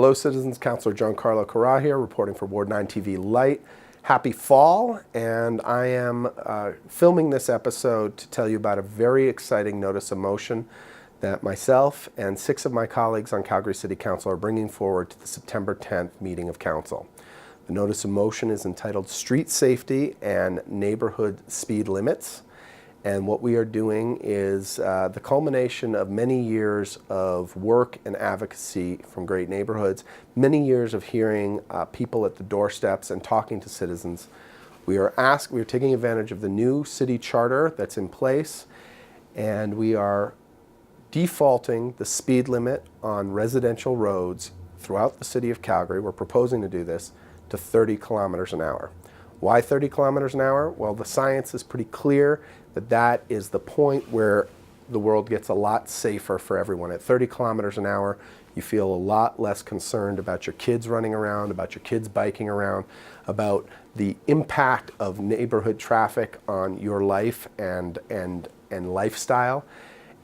Hello, citizens. Councillor Gian-Carlo here, reporting for Ward 9 TV Light. Happy fall, and I am filming this episode to tell you about a very exciting notice of motion that myself and 6 of my colleagues on Calgary City Council are bringing forward to the September 10th meeting of Council. The notice of motion is entitled Street Safety and Neighborhood Speed Limits. And what we are doing is the culmination of many years of work and advocacy from Great Neighborhoods, many years of hearing people at the doorsteps and talking to citizens. We are taking advantage of the new city charter that's in place, and we are defaulting the speed limit on residential roads throughout the city of Calgary. We're proposing to do this to 30 kilometers an hour. Why 30 kilometers an hour? Well, the science is pretty clear that is the point where the world gets a lot safer for everyone. At 30 kilometers an hour, you feel a lot less concerned about your kids running around, about your kids biking around, about the impact of neighborhood traffic on your life and lifestyle.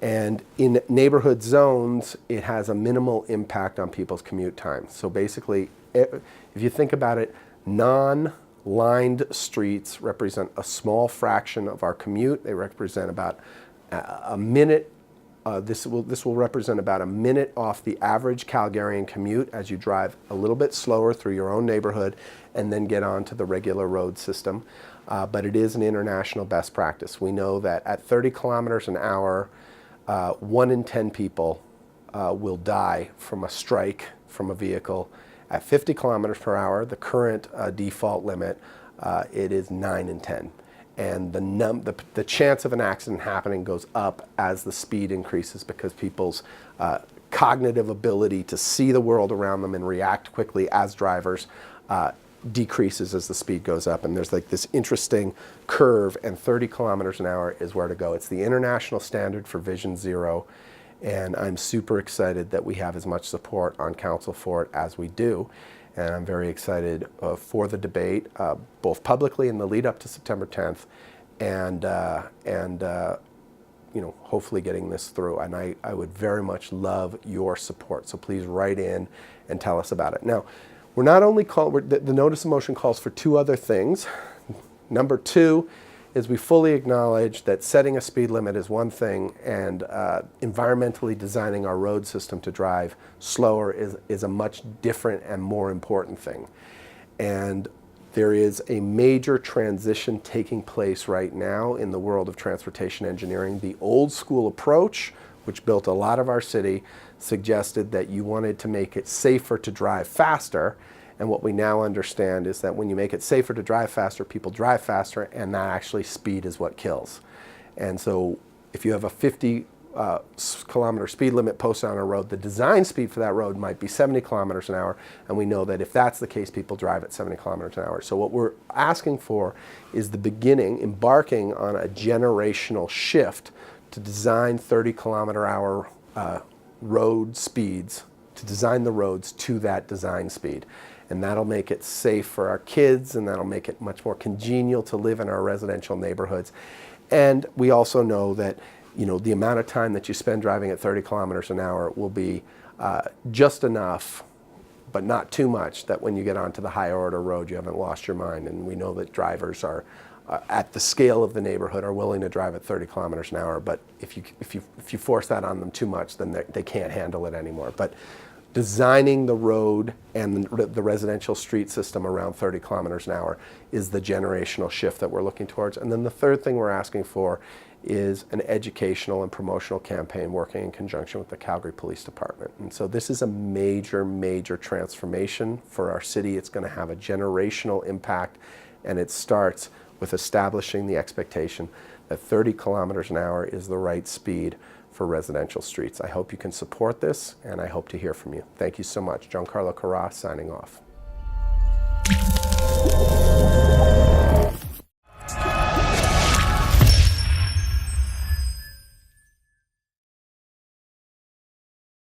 And in neighborhood zones, it has a minimal impact on people's commute time. So basically, if you think about it, non-lined streets represent a small fraction of our commute. They represent about a minute. This will represent about a minute off the average Calgarian commute as you drive a little bit slower through your own neighborhood and then get onto the regular road system. But it is an international best practice. We know that at 30 kilometers an hour, 1 in 10 people will die from a strike from a vehicle. At 50 kilometers per hour, the current default limit, it is 9 in 10. And the chance of an accident happening goes up as the speed increases because people's cognitive ability to see the world around them and react quickly as drivers decreases as the speed goes up. And there's like this interesting curve, and 30 kilometers an hour is where to go. It's the international standard for Vision Zero. And I'm super excited that we have as much support on council for it as we do. And I'm very excited for the debate, both publicly in the lead up to September 10th and hopefully getting this through. And I would very much love your support. So please write in and tell us about it. Now, we're not only the notice of motion calls for 2 other things. Number 2 is we fully acknowledge that setting a speed limit is one thing, and environmentally designing our road system to drive slower is a much different and more important thing. And there is a major transition taking place right now in the world of transportation engineering. The old school approach, which built a lot of our city, suggested that you wanted to make it safer to drive faster. And what we now understand is that when you make it safer to drive faster, people drive faster, and that actually speed is what kills. And so if you have a 50 kilometer speed limit posted on a road, the design speed for that road might be 70 kilometers an hour. And we know that if that's the case, people drive at 70 kilometers an hour. So what we're asking for is embarking on a generational shift to design 30 kilometer hour road speeds, to design the roads to that design speed. And that'll make it safe for our kids, and that'll make it much more congenial to live in our residential neighborhoods. And we also know that, the amount of time that you spend driving at 30 kilometers an hour will be just enough, but not too much, that when you get onto the higher order road, you haven't lost your mind. And we know that drivers are, at the scale of the neighborhood, are willing to drive at 30 kilometers an hour. But if you force that on them too much, then they can't handle it anymore. But designing the road and the residential street system around 30 kilometers an hour is the generational shift that we're looking towards. And then the third thing we're asking for is an educational and promotional campaign working in conjunction with the Calgary Police Department. And so this is a major, major transformation for our city. It's going to have a generational impact, and it starts with establishing the expectation that 30 kilometers an hour is the right speed for residential streets. I hope you can support this, and I hope to hear from you. Thank you so much. Gian-Carlo signing off.